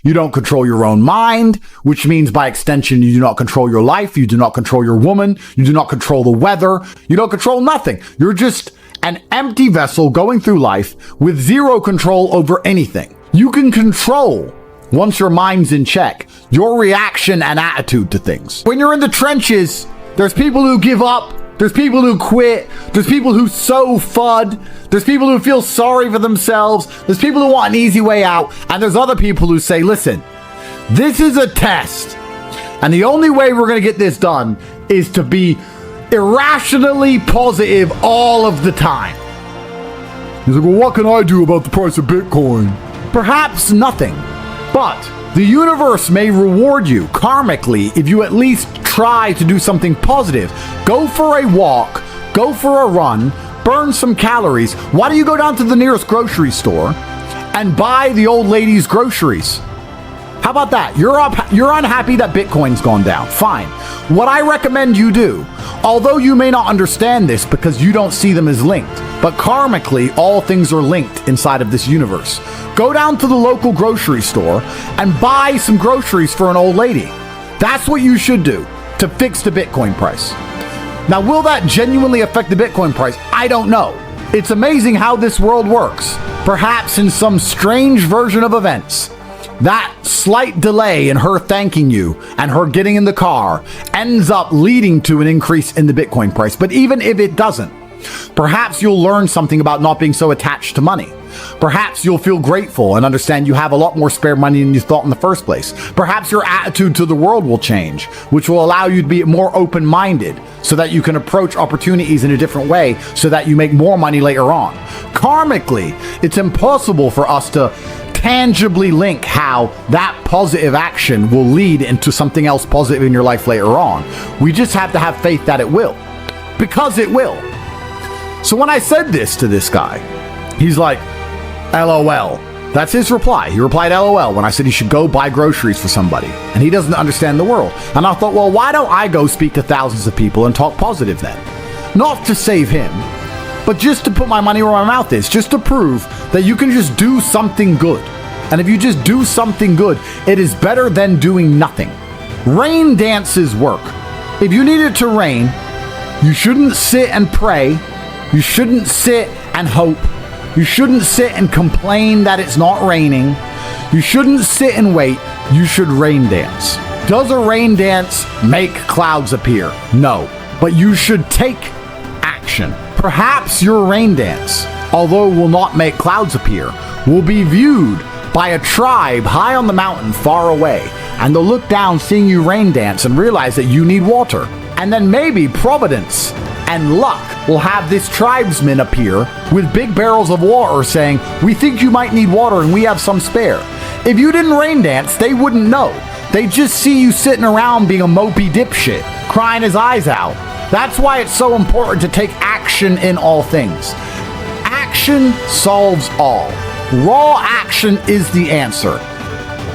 You don't control your own mind, which means by extension, you do not control your life. You do not control your woman. You do not control the weather. You don't control nothing. You're just an empty vessel going through life with zero control over anything. You can control, once your mind's in check, your reaction and attitude to things. When you're in the trenches, there's people who give up. There's people who quit. There's people who sow FUD. There's people who feel sorry for themselves. There's people who want an easy way out. And there's other people who say, listen, this is a test. And the only way we're going to get this done is to be irrationally positive all of the time. He's like, well, what can I do about the price of Bitcoin? Perhaps nothing. But the universe may reward you karmically if you at least try to do something positive. Go for a walk, go for a run, burn some calories. Why don't you go down to the nearest grocery store and buy the old lady's groceries? How about that? You're unhappy that Bitcoin's gone down. Fine. What I recommend you do, although you may not understand this because you don't see them as linked, but karmically, all things are linked inside of this universe. Go down to the local grocery store and buy some groceries for an old lady. That's what you should do to fix the Bitcoin price. Now, will that genuinely affect the Bitcoin price? I don't know. It's amazing how this world works. Perhaps in some strange version of events, that slight delay in her thanking you and her getting in the car ends up leading to an increase in the Bitcoin price. But even if it doesn't, perhaps you'll learn something about not being so attached to money. Perhaps you'll feel grateful and understand you have a lot more spare money than you thought in the first place. Perhaps your attitude to the world will change, which will allow you to be more open-minded so that you can approach opportunities in a different way so that you make more money later on. Karmically, it's impossible for us to tangibly link how that positive action will lead into something else positive in your life later on. We just have to have faith that it will, because it will. So when I said this to this guy, he's like, LOL. That's his reply. He replied LOL when I said he should go buy groceries for somebody. And he doesn't understand the world. And I thought, well, why don't I go speak to thousands of people and talk positive then? Not to save him, but just to put my money where my mouth is. Just to prove that you can just do something good. And if you just do something good, it is better than doing nothing. Rain dances work. If you need it to rain, you shouldn't sit and pray. You shouldn't sit and hope. You shouldn't sit and complain that it's not raining. You shouldn't sit and wait. You should rain dance. Does a rain dance make clouds appear? No. But you should take action. Perhaps your rain dance, although it will not make clouds appear, will be viewed by a tribe high on the mountain far away. And they'll look down seeing you rain dance and realize that you need water. And then maybe Providence and luck will have this tribesman appear with big barrels of water saying, we think you might need water and we have some spare. If you didn't rain dance, they wouldn't know. They just see you sitting around being a mopey dipshit, crying his eyes out. That's why it's so important to take action in all things. Action solves all. Raw action is the answer.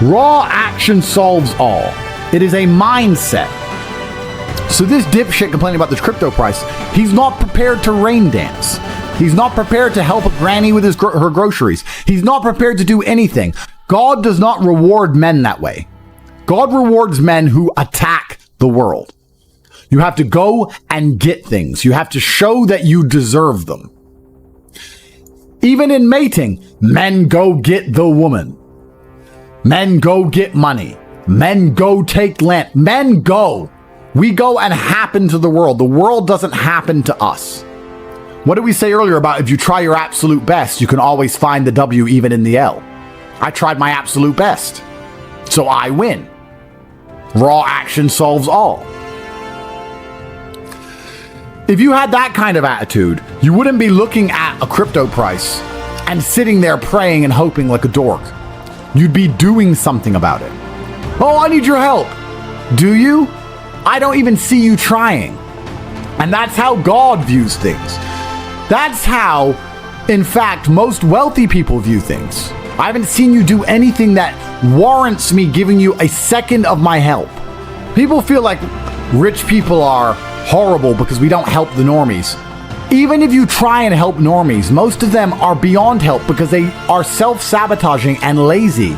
Raw action solves all. It is a mindset. So this dipshit complaining about the crypto price, he's not prepared to rain dance. He's not prepared to help a granny with her groceries. He's not prepared to do anything. God does not reward men that way. God rewards men who attack the world. You have to go and get things. You have to show that you deserve them. Even in mating, men go get the woman. Men go get money. Men go take land. Men go. We go and happen to the world. The world doesn't happen to us. What did we say earlier about if you try your absolute best, you can always find the W even in the L? I tried my absolute best, so I win. Raw action solves all. If you had that kind of attitude, you wouldn't be looking at a crypto price and sitting there praying and hoping like a dork. You'd be doing something about it. Oh, I need your help. Do you? I don't even see you trying. And that's how God views things. That's how, in fact, most wealthy people view things. I haven't seen you do anything that warrants me giving you a second of my help. People feel like rich people are horrible because we don't help the normies. Even if you try and help normies, most of them are beyond help because they are self-sabotaging and lazy.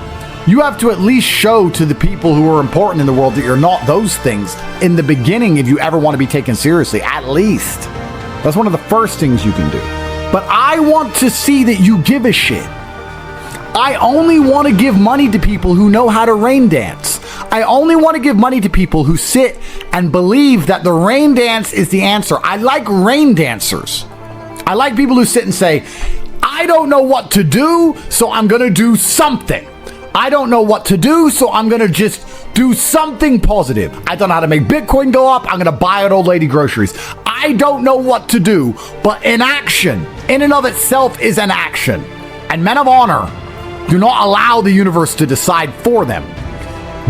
You have to at least show to the people who are important in the world that you're not those things in the beginning if you ever want to be taken seriously, at least. That's one of the first things you can do. But I want to see that you give a shit. I only want to give money to people who know how to rain dance. I only want to give money to people who sit and believe that the rain dance is the answer. I like rain dancers. I like people who sit and say, I don't know what to do, so I'm going to do something. I don't know what to do, so I'm going to just do something positive. I don't know how to make Bitcoin go up. I'm going to buy an old lady groceries. I don't know what to do, but inaction in and of itself is an action. And men of honor do not allow the universe to decide for them.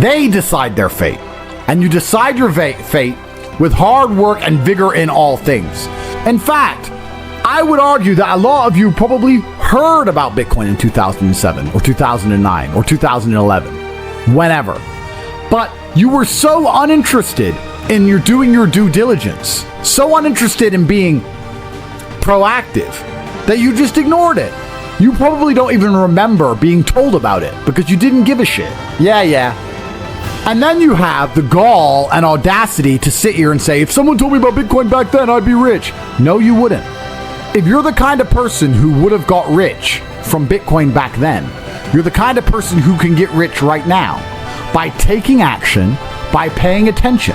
They decide their fate. And you decide your fate with hard work and vigor in all things. In fact, I would argue that a lot of you probably heard about Bitcoin in 2007 or 2009 or 2011, whenever. But you were so uninterested in doing your due diligence, so uninterested in being proactive that you just ignored it. You probably don't even remember being told about it because you didn't give a shit. Yeah. And then you have the gall and audacity to sit here and say, if someone told me about Bitcoin back then, I'd be rich. No, you wouldn't. If you're the kind of person who would have got rich from Bitcoin back then, you're the kind of person who can get rich right now by taking action, by paying attention.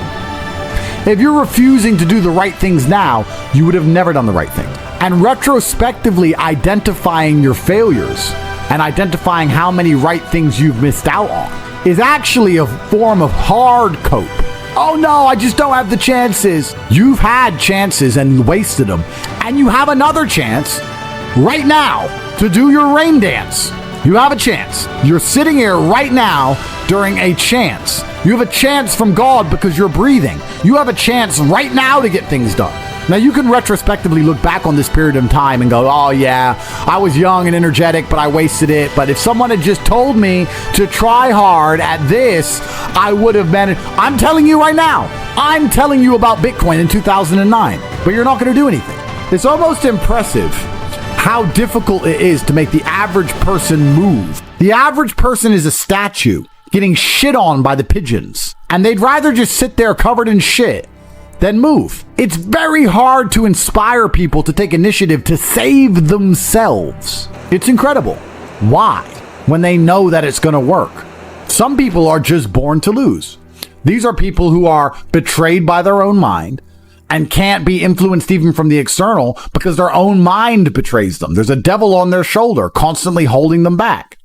If you're refusing to do the right things now, you would have never done the right thing. And retrospectively identifying your failures and identifying how many right things you've missed out on is actually a form of hard cope. Oh no, I just don't have the chances. You've had chances and wasted them. And you have another chance right now to do your rain dance. You have a chance. You're sitting here right now during a chance. You have a chance from God because you're breathing. You have a chance right now to get things done. Now, you can retrospectively look back on this period of time and go, oh yeah, I was young and energetic, but I wasted it. But if someone had just told me to try hard at this, I would have been. I'm telling you right now, I'm telling you about Bitcoin in 2009, but you're not going to do anything. It's almost impressive how difficult it is to make the average person move. The average person is a statue getting shit on by the pigeons, and they'd rather just sit there covered in shit than move. It's very hard to inspire people to take initiative to save themselves. It's incredible. Why? When they know that it's going to work. Some people are just born to lose. These are people who are betrayed by their own mind and can't be influenced even from the external because their own mind betrays them. There's a devil on their shoulder constantly holding them back.